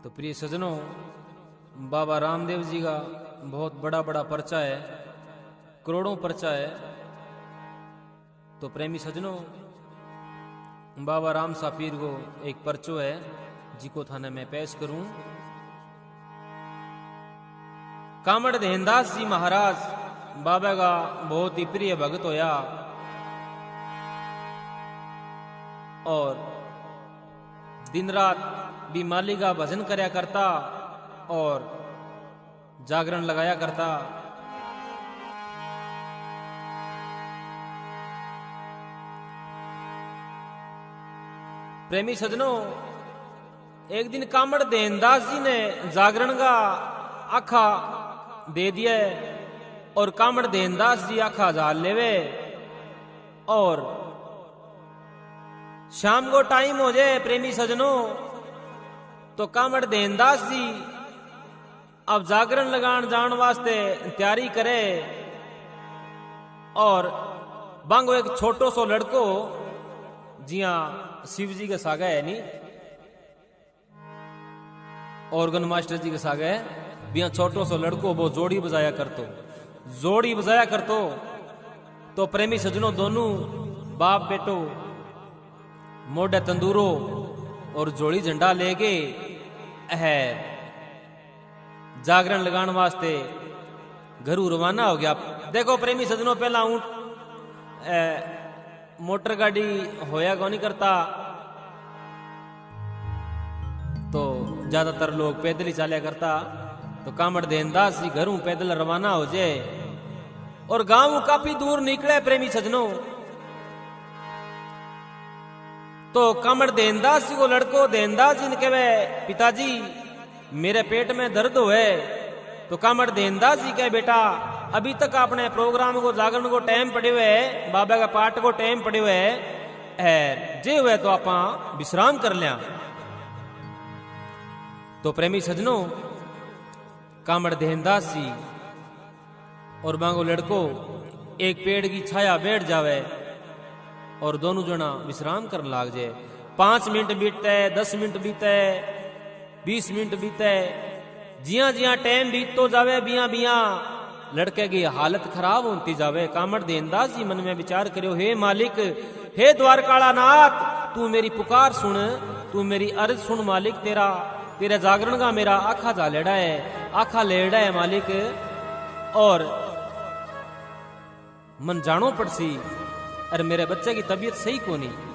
तो प्रिय सज्जनों, बाबा रामदेव जी का बहुत बड़ा बड़ा पर्चा है, करोड़ों पर्चा है। तो प्रेमी सज्जनों, बाबा राम सापीर को एक पर्चो है जिको थाने में पेश करूं। कामड़ देहनदास जी महाराज बाबा का बहुत ही प्रिय भक्त होया और दिन रात भी माली का भजन करया करता और जागरण लगाया करता। प्रेमी सज्जनों, एक दिन कामड़ देहनदास जी ने जागरण का आखा दे दिया और कामड़ देहनदास जी आखा झाल लेवे और शाम को टाइम हो जाए प्रेमी सज्जनों, तो कामड़ देहनदास जी अब जागरण लगान जान वास्ते तैयारी करे और बांगो एक छोटो सो लड़को जिया शिव जी के सागा है नी, ऑर्गन मास्टर जी के सागा है, बिया छोटो सो लड़को वो जोड़ी बजाया करतो। तो प्रेमी सज्जनों, दोनों बाप बेटो मोढ़े तंदूरो और जोड़ी झंडा लेके है जागरण लगाने वास्ते घरू रवाना हो गया। देखो प्रेमी सज्जनों, पहला ऊंट मोटर गाड़ी होया को नहीं करता, तो ज्यादातर लोग पैदल ही चालिया करता। तो कामड़ देहनदास जी घरों पैदल रवाना हो जाए और गांव काफी दूर निकले प्रेमी सज्जनों। तो कामड़ देहनदास जी को लड़को देहनदास जी ने कहे, पिताजी मेरे पेट में दर्द हुए। तो कामड़ देहनदास जी कहे, बेटा अभी तक आपने प्रोग्राम को जागरण को टाइम पड़े हुए, बाबा का पाठ को टाइम पड़े हुए है, जे हुए तो आप विश्राम कर लिया। तो प्रेमी सज्जनों, कामड़ देहनदास जी और बांगो लड़को एक पेड़ की छाया बैठ जावे और दोनों जना विश्राम कर लाग जाए। 5 मिनट बीतते, 10 मिनट बीते, 20 मिनट बीते, जिया जिया टाइम बीत तो जावे, बिया बिया लड़के की हालत खराब होती जावे। कामड़ देहनदास जी मन में विचार करो, हे मालिक, हे द्वारकाला नाथ, तू मेरी पुकार सुन, तू मेरी अर्ज सुन मालिक। तेरे जागरण का मेरा आखा जा लेड़ा है, आखा लेड़ा है मालिक, और मन जानो पड़सी, अरे मेरे बच्चे की तबीयत सही को नहीं।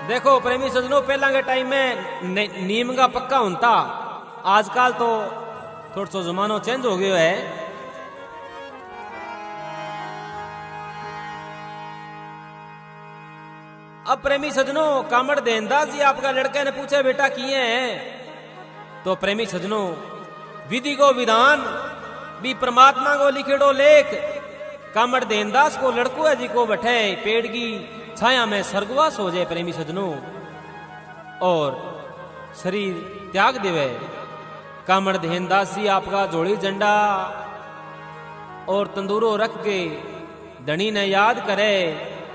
देखो प्रेमी सज्जनों, पहला के टाइम में नीम का पक्का होता, आजकल तो थोड़ा सा जमानो चेंज हो गया है। अब प्रेमी सज्जनों, कामड़ देहनदास जी आपका लड़के ने पूछे, बेटा किए हैं? तो प्रेमी सज्जनों, विधि को विधान भी परमात्मा को लिखेड़ो लेख, कामड़ देहनदास को लड़को है जी को बैठे पेड़ की छाया में स्वर्गवास हो जाए प्रेमी सज्जनों और शरीर त्याग देवे। कामड़ देहनदास जी आपका जोड़ी झंडा और तंदूरो रख के धनी ने याद करे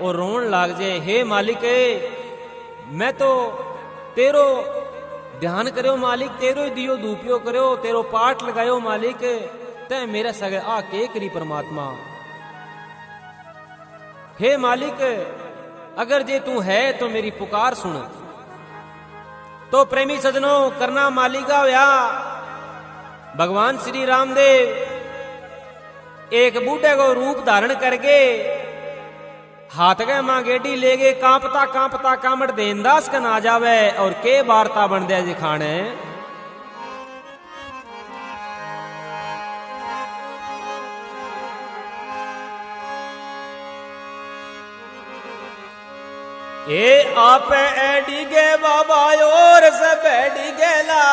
और रोन लाग जाए, हे मालिक, मैं तो तेरो ध्यान करो मालिक, तेरो दियो धूपियो करो, तेरो पाठ लगायो मालिक, तै मेरा सगे आ के करी परमात्मा। हे मालिक, अगर जे तू है तो मेरी पुकार सुन। तो प्रेमी सज्जनों, करना मालिका होया भगवान श्री रामदेव एक बूढ़े को रूप धारण करके हाथ के मां गेडी ले गए, कांपता कांपता कामड़ देहनदास का ना जावे और के वार्ता बन दे जी खाने। ए आप एडी गे बाबा और सब एडी गेला,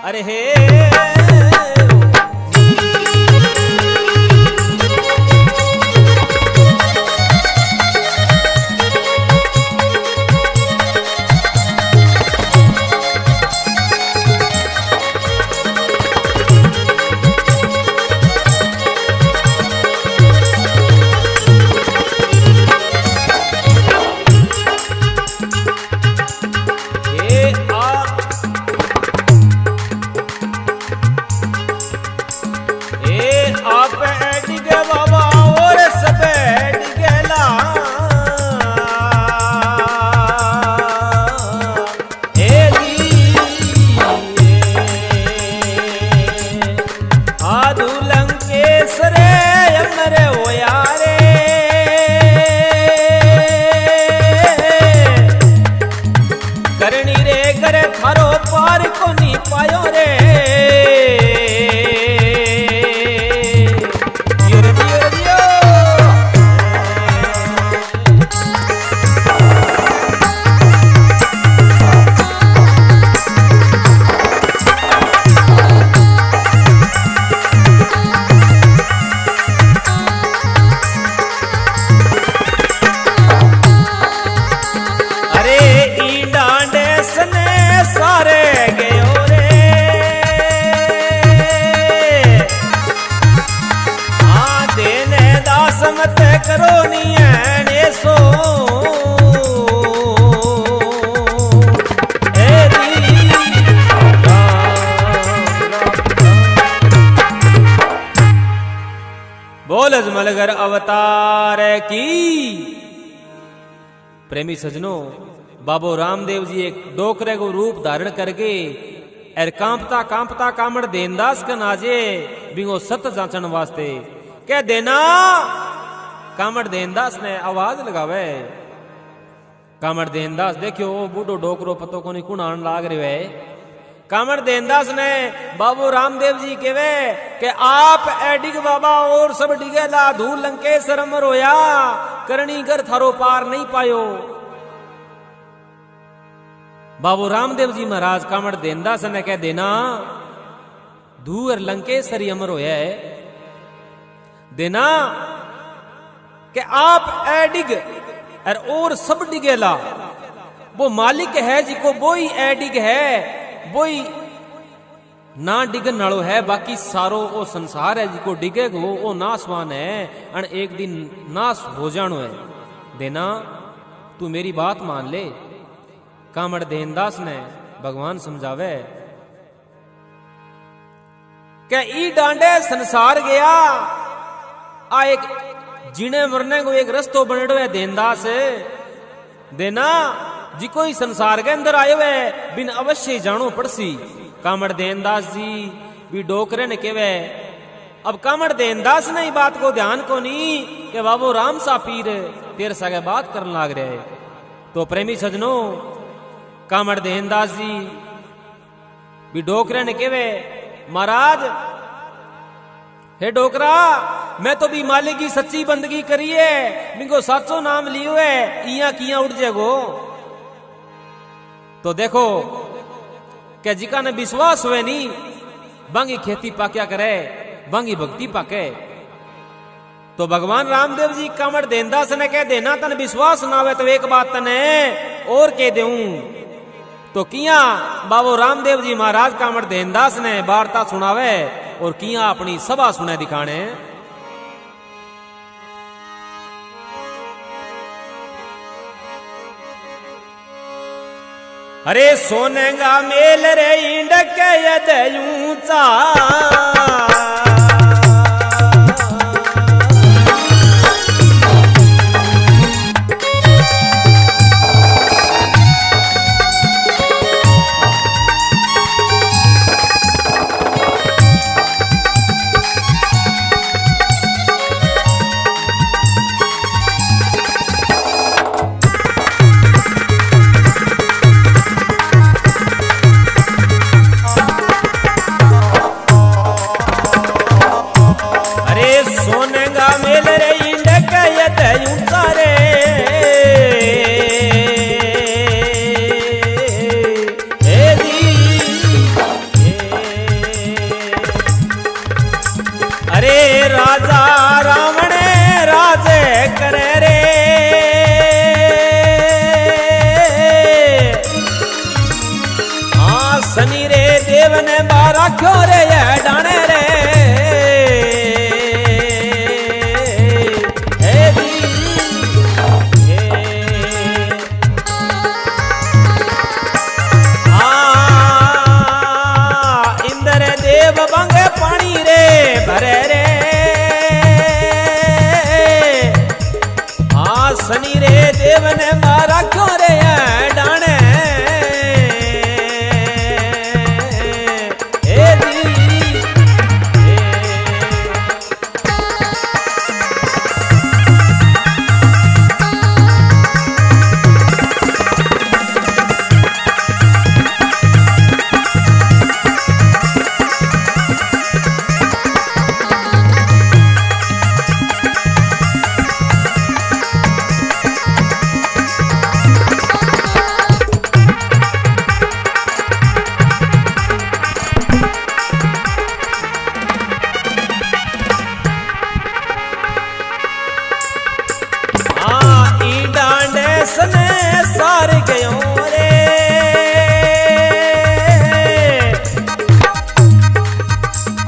अरे हे समत करो नियने सो बोल अजमलगर अवतार की। प्रेमी सजनों, बाबो रामदेव जी एक डोकरे को रूप धारण करके एर कांपता कांपता कामड़ देनदास का नाजे बिंगो सत जांचन वास्ते कह देना। कामड़ देनदास ने आवाज लगावे। कामड़ देनदास देखियो बूढ़ो डोकरो पतो को नहीं कुणान लाग रहे है। कामड़ देनदास ने बाबू रामदेव जी केवे कि आप एडिग बाबा और सब डिगेला धूल लंके सरमर होया करनी कर थारो पार नहीं पायो। बाबू रामदेव जी महाराज कामड़ देनदास ने कह देना धूर लंकेश्वरी अमर होया है देना कि आप एडिग और सब डिगेला वो मालिक है जिको वो ही एडिग है वही ना डिगन नालो है। बाकी सारो वो संसार है जिको डिगे गो वो नासवान है और एक दिन नाश हो जानो है। देना तू मेरी बात मान ले। कामड़ देनदास ने भगवान समझावे क्या ई डांडे संसार गया आ एक जीने मरने को एक रस्तो बनेड़ो है देनदास देना जी कोई संसार के अंदर आयो है बिन अवश्य जानो पड़सी। कामड़ देनदास जी भी डोकरे ने केवे। अब कामड़ देनदास ने ही बात को ध्यान को नहीं कि बाबू राम सा पीर तेरे सगे बात करने लाग रहे। तो प्रेमी सजनों, कामड़ देनदास जी भी डोकरे ने केवे महाराज हे डोकरा मैं तो भी मालिक की सच्ची बंदगी करी है बिंगो साचो नाम लियो है इया किया उठ जागो। तो देखो क्या जिका ने विश्वास हुए नहीं बांगी खेती पाक्या करे बांगी भक्ति पाके। तो भगवान रामदेव जी कामड़ देनदास ने कह देना तन विश्वास ना हुए तो एक बात तने और कह देऊं। तो किया बाबू रामदेव जी महाराज कामड़ देनदास ने वार्ता सुनावे और किया अपनी सभा सुने दिखाने। अरे सोनेगा मेल रे इंडक ऊंचा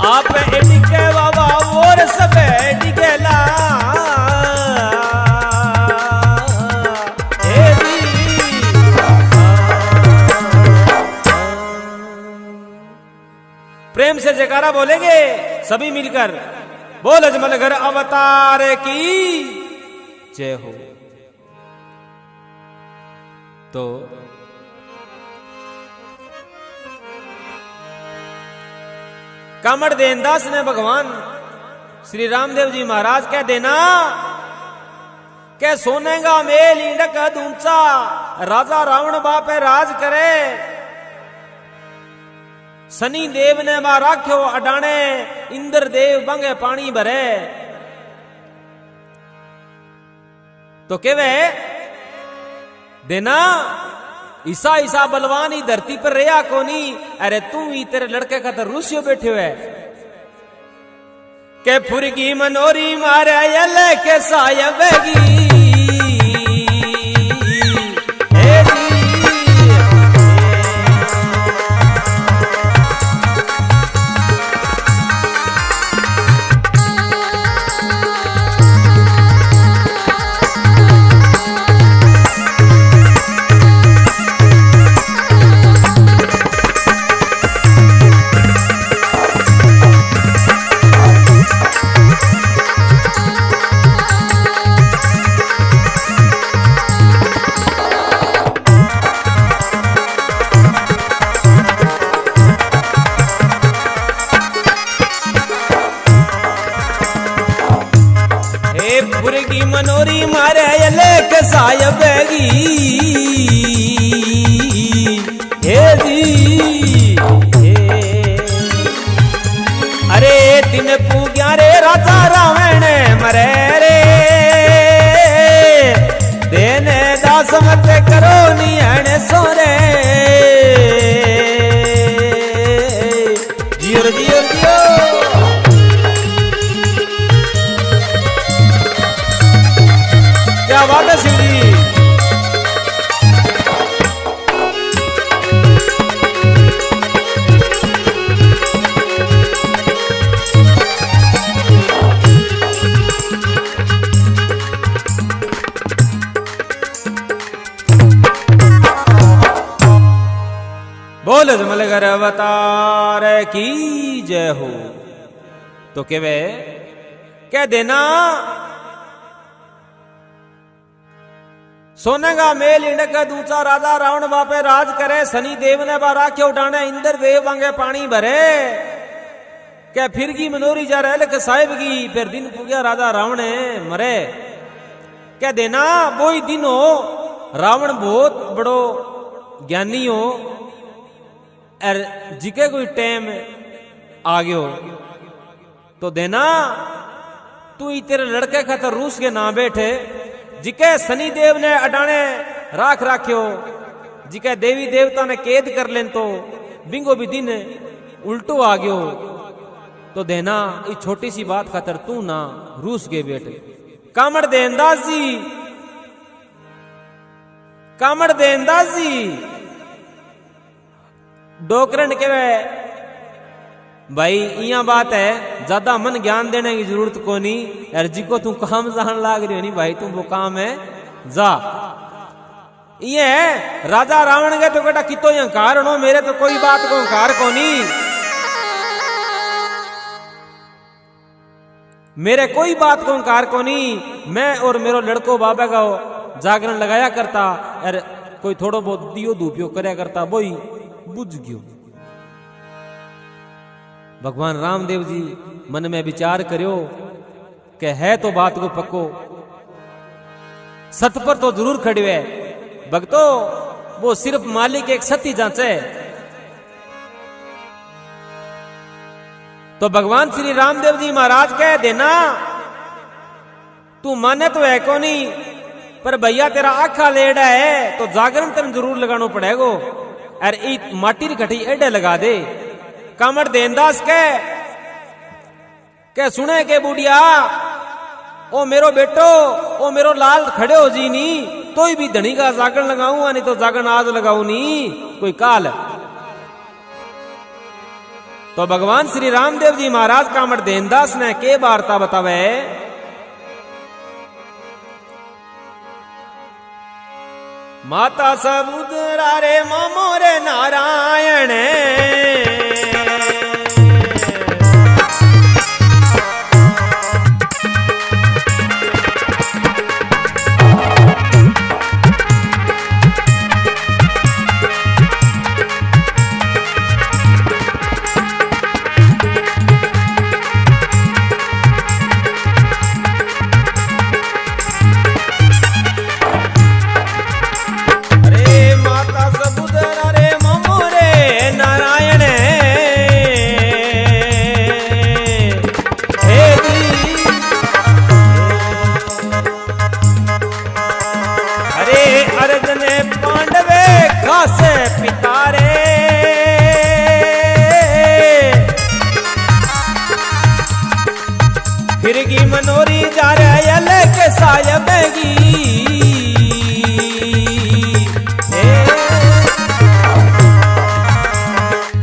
आप डिगे बाबा और सब डिगेला प्रेम से जयकारा बोलेंगे सभी मिलकर, बोल अजमल घर अवतार की जय हो। तो कामड़ देनदास ने भगवान श्री रामदेव जी महाराज कह देना के सोनेगा मेल इंडक ऊंचा, राजा रावण बापे राज करे, शनि देव ने मां राख्यो अडाणे, इंद्र देव बंगे पानी भरे। तो केवे देना ईसा ईसा बलवान ही धरती पर रहा कोनी, अरे तू ही तेरे लड़के का तो रूसियो बैठे हुए के फुरगी मनोरी मारे यले के सायबेगी। मनोरी मारे लेक सायबेगी हे जी अरे दिन पूग्या रे राजा रावण मरे रे, देने दास मत करो नियण सोरे, जियो जियो जियो। क्या बात है शिव जी। बोल अजमल घर अवतार की जय हो। तो केवे कह देना सोनेगा मेल इंडक दूचा, राजा रावण बापे राज करे, शनि देव ने बारा क्यों उठाने, इंद्र देव मांगे पानी भरे, क्या फिरगी मनोरी जा रहे लख साहिब की, फिर दिन पूग्या राजा रावण मरे। क्या देना वो ही दिन हो, रावण बहुत बड़ो ज्ञानी हो, और जिके कोई टाइम आ गयो तो देना तू ही तेरे लड़के का तो रूस के ना बैठे, जिके शनि देव ने अडाने राख राख्यो, जिके देवी देवता ने कैद कर लेन तो बिंगो भी दिन उल्टो आ गयो, तो देना इस छोटी सी बात खातर तू ना रूस के बेटे। कामड़ देनदास जी, कामड़ देनदास जी डोकरन के भाई इया बात है, ज्यादा मन ज्ञान देने की जरूरत को नहीं, यार जी को तू काम जान लाग रही हो नहीं भाई, तू वो काम है जा। ये राजा रावण के तो बेटा कितो अहंकार हो, मेरे तो कोई बात को अहंकार को नहीं, मेरे कोई बात को अहंकार को नहीं। मैं और मेरो लड़को बाबा का जागरण लगाया करता, यार कोई थोड़ो बहुत दियो धूपियो करया करता, वो ही बुझ गयो। भगवान रामदेव जी मन में विचार करियो कि है तो बात को पक्को, सत पर तो जरूर खड़े है भक्तो, वो सिर्फ मालिक एक सती जांचे। तो भगवान श्री रामदेव जी महाराज कह देना तू माने तो है को नहीं, पर भैया तेरा आखा लेड़ा है तो जागरण तेन जरूर लगाना पड़ेगा, और एक माटी की घटी एडे लगा दे। कामड़ देनदास के सुने के बुढ़िया ओ मेरो बेटो ओ मेरो लाल खड़े हो जी नी, तो ही भी धनी का जागरण लगाऊंगा, नहीं तो जागरण आज लगाऊ नहीं कोई काल। तो भगवान श्री रामदेव जी महाराज कामड़ देनदास ने के वार्ता बतावे, माता समुद्रा रे मामो रे नारायण आय बेगी।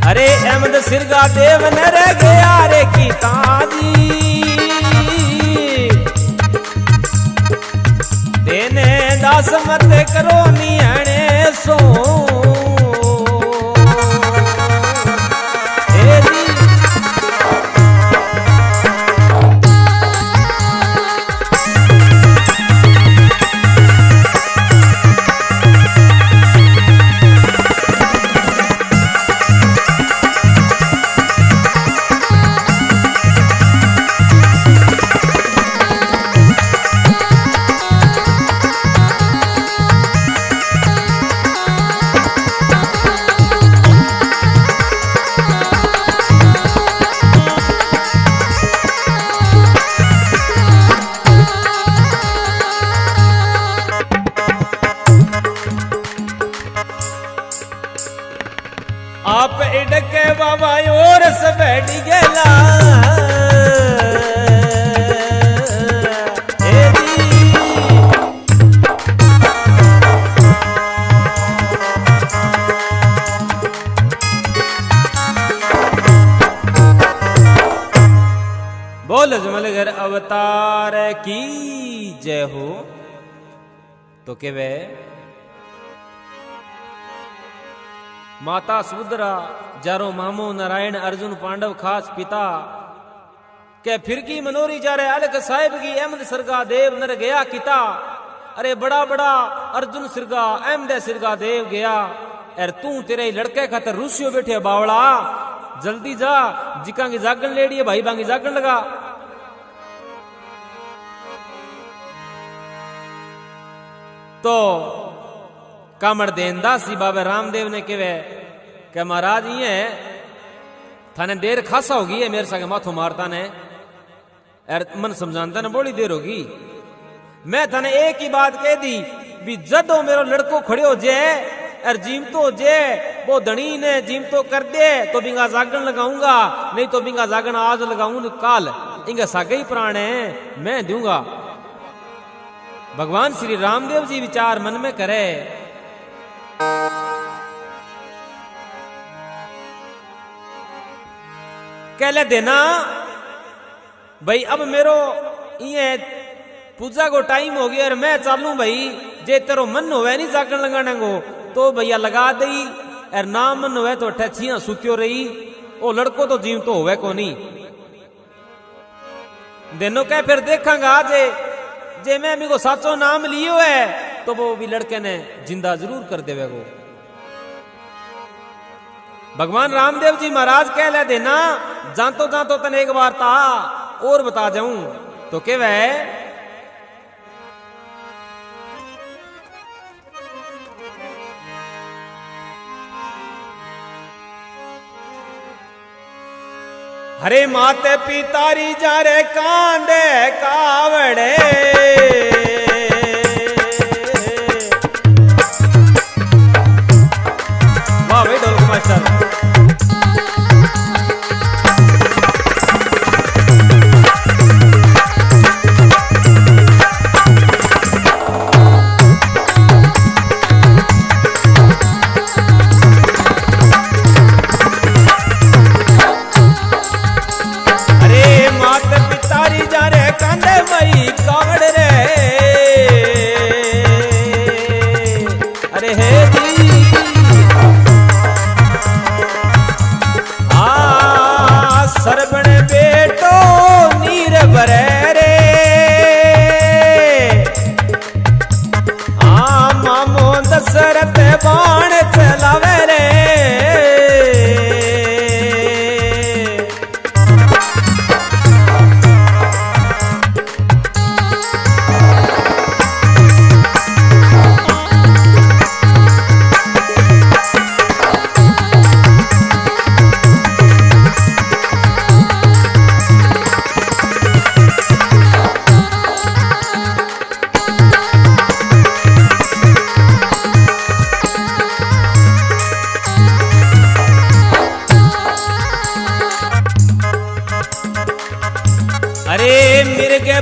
अरे अहमद सिरगा देव न रह गया रे की ताजी, देने दास मत करो नियणे सो। आप इडके बाबा और सब बैठी गेला। बोल जमलगर अवतार की जय हो। तो के वे माता सुभद्रा जारो मामो नारायण अर्जुन पांडव खास पिता के फिरकी मनोरी जा रहे अलग साहिब की अहमद सिरगा देव नर गया किता। अरे बड़ा बड़ा अर्जुन सिरगा अहमद सिरगा देव गया। अरे तू तेरे लड़के खातर रूसियो बैठे बावड़ा, जल्दी जा जिका की जागन लेडी है भाई बांगी जागन लगा। तो कामड़ देनदास जी बाबा रामदेव ने कहे कि महाराज ये थाने देर खासा होगी है मेरे साथ माथो मारता ने मन समझाता ने बड़ी देर होगी। मैं थाने एक ही बात कह दी भी जदो मेरो लड़को खड़े हो जाए और जीमतो हो जाए वो धनी ने जीमतो कर दे तो बिंगा जागन लगाऊंगा, नहीं तो बिंगा जागन आज लगाऊंगा काल। इंगा सागे ही प्राण है मैं दूंगा। भगवान श्री रामदेव जी विचार मन में करे। कहले देना भाई अब मेरो ये पूजा को टाइम हो गया और मैं चालू भाई, जे तेरो मन होवे नहीं जागरण लगाने को तो भैया लगा दई, और ना मन होवे तो ठचियां सुत्यो रही। ओ लड़को तो जीव तो होवे को नहीं देनो कह फिर देखांगा जे मैं अमी को साचो नाम लियो है तो वो भी लड़के ने जिंदा जरूर कर देवे को। भगवान रामदेव जी महाराज कह ले देना जानतो जानतो तने एक बार था और बता जाऊं तो के वह हरे माते पितारी जा रे कांदे कावड़े। वाह भाई ढोलक मास्टर।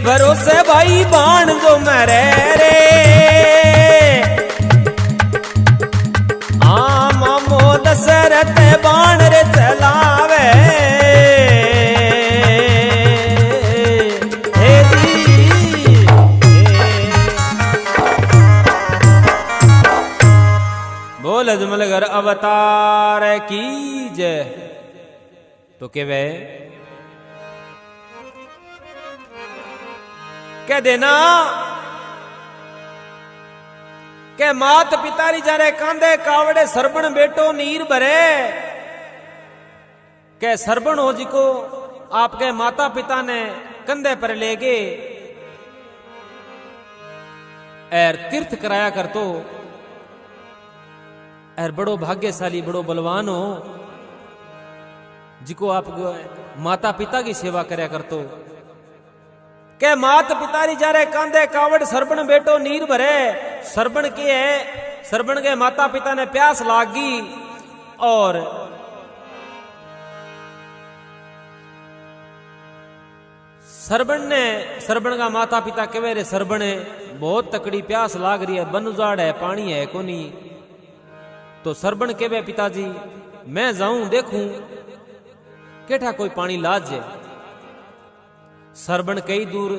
भरोसे भाई बाण जो मरे रे मामो दशरथ बाण रे चलावे बोल अजमलगर अवतार की जय। तो के वे कह देना के मात पितारी जारे कांदे कावड़े सरबण बेटो नीर भरे के सरबण हो जी को आपके माता पिता ने कंधे पर ले गए एर तीर्थ कराया कर तो एर बड़ो भाग्यशाली बड़ो बलवान हो जिको आप माता पिता की सेवा करया कर तो के मात पितारी जारे कांदे कावड़ सरबण बेटो नीर भरे सरबण के है सरबण के माता पिता ने प्यास लागी और सरबण का माता पिता कहे रे सरबण बहुत तकड़ी प्यास लाग रही है बन उजाड़ है पानी है कोनी तो सरबण कहे पिताजी मैं जाऊं देखूं केठा कोई पानी लाज है। सरबण कई दूर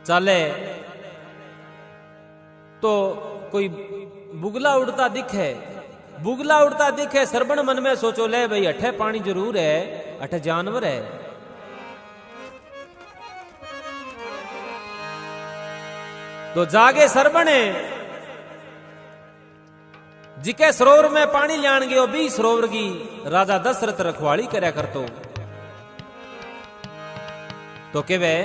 चले तो कोई बुगला उड़ता दिखे सरबण मन में सोचो ले भाई अठे पानी जरूर है अठे जानवर है। तो जागे सरबण जिके सरोवर में पानी लान गयो भी सरोवर की राजा दशरथ रखवाली करया करतो तो के वे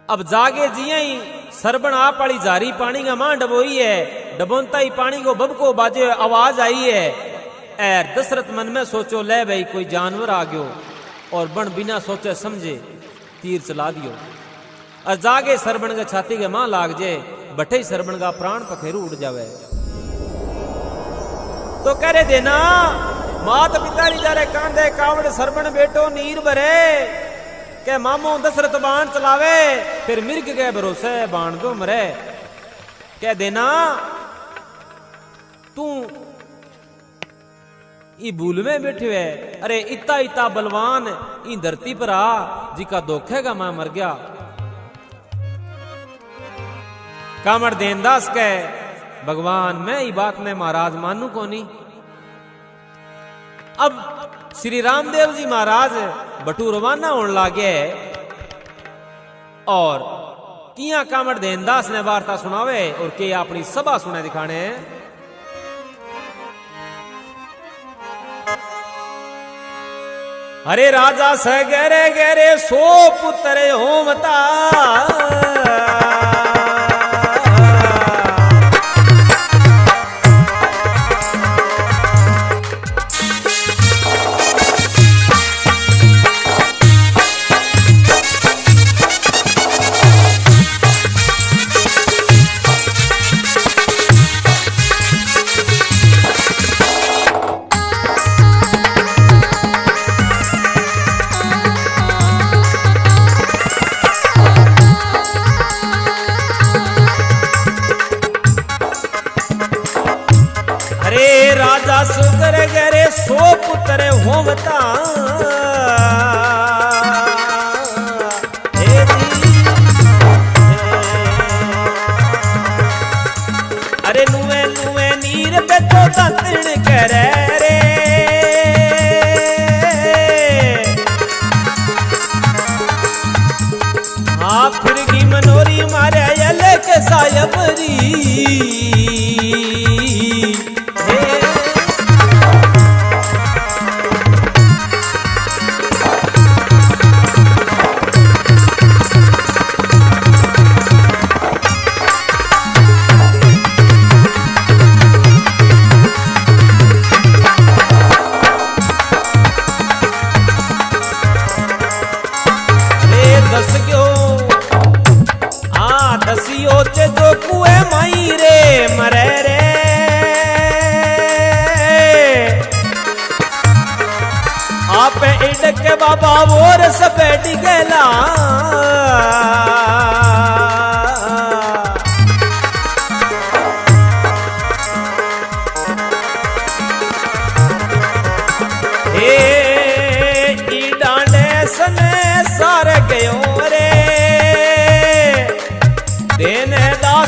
अब जागे जिया ही सरबण आप वाली जारी पानी का मां डबोई है डबोनता ही पानी को बबको बाजे आवाज आई है एर दशरथ मन में सोचो ले भाई कोई जानवर आ गयो और बण बिना सोचे समझे तीर चला दियो और जागे सरबण के छाती के मां लाग जे बठे सरबण का प्राण पखेरु उड़ जावे। तो करे देना मात पितारी जारे कांधे कावड़ सरबण बेटो नीर भरे के मामो दशरथ बाण चलावे फिर मिर्ग के भरोसे बाण दो मरे। कह देना तू ई भूल में बैठे है अरे इतना इतना बलवान ई धरती पर आ जिका धोखेगा मैं मर गया। कामड़ देनदास के भगवान मैं ये बात में महाराज मानू को नहीं। अब श्री रामदेव जी महाराज बटू रवाना होने लागे और किया कामड़ देनदास ने वार्ता सुनावे और के अपनी सभा सुने दिखाने। अरे राजा से गहरे गहरे 100 पुत्र होमता सुकर गरे 100 पुत्र होमता अरे नुए नुए नीर पे तो तन करे रे हाँ फिर की मनोरी मारे अलग सायबरी बाबा वो रस बैठ गला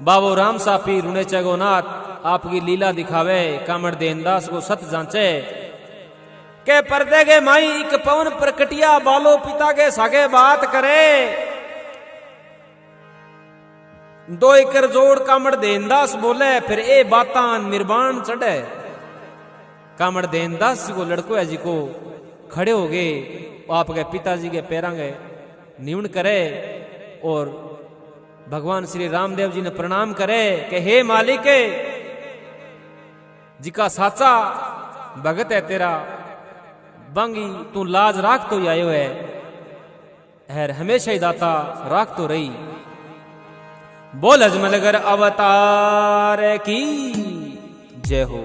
बाबो राम सा पीर रुने चगोनाथ आपकी लीला दिखावे कामड़ देनदास को सत जांचे के पर्दे के माई एक पवन प्रकटिया बालो पिता के सागे बात करे दो एकर जोड़ कामड़ देनदास बोले फिर ए बाता निर्वाण चढ़े कामड़ देनदास जी को लड़को है जी को खड़े हो गए आपके पिताजी के पैरा गए न्यून करे और भगवान श्री रामदेव जी ने प्रणाम करे कि हे मालिक जी का साचा भगत है तेरा बांगी तू लाज राख तो आयो है हर हमेशा ही दाता राख तो रही बोल अजमलगर अवतार की जय हो।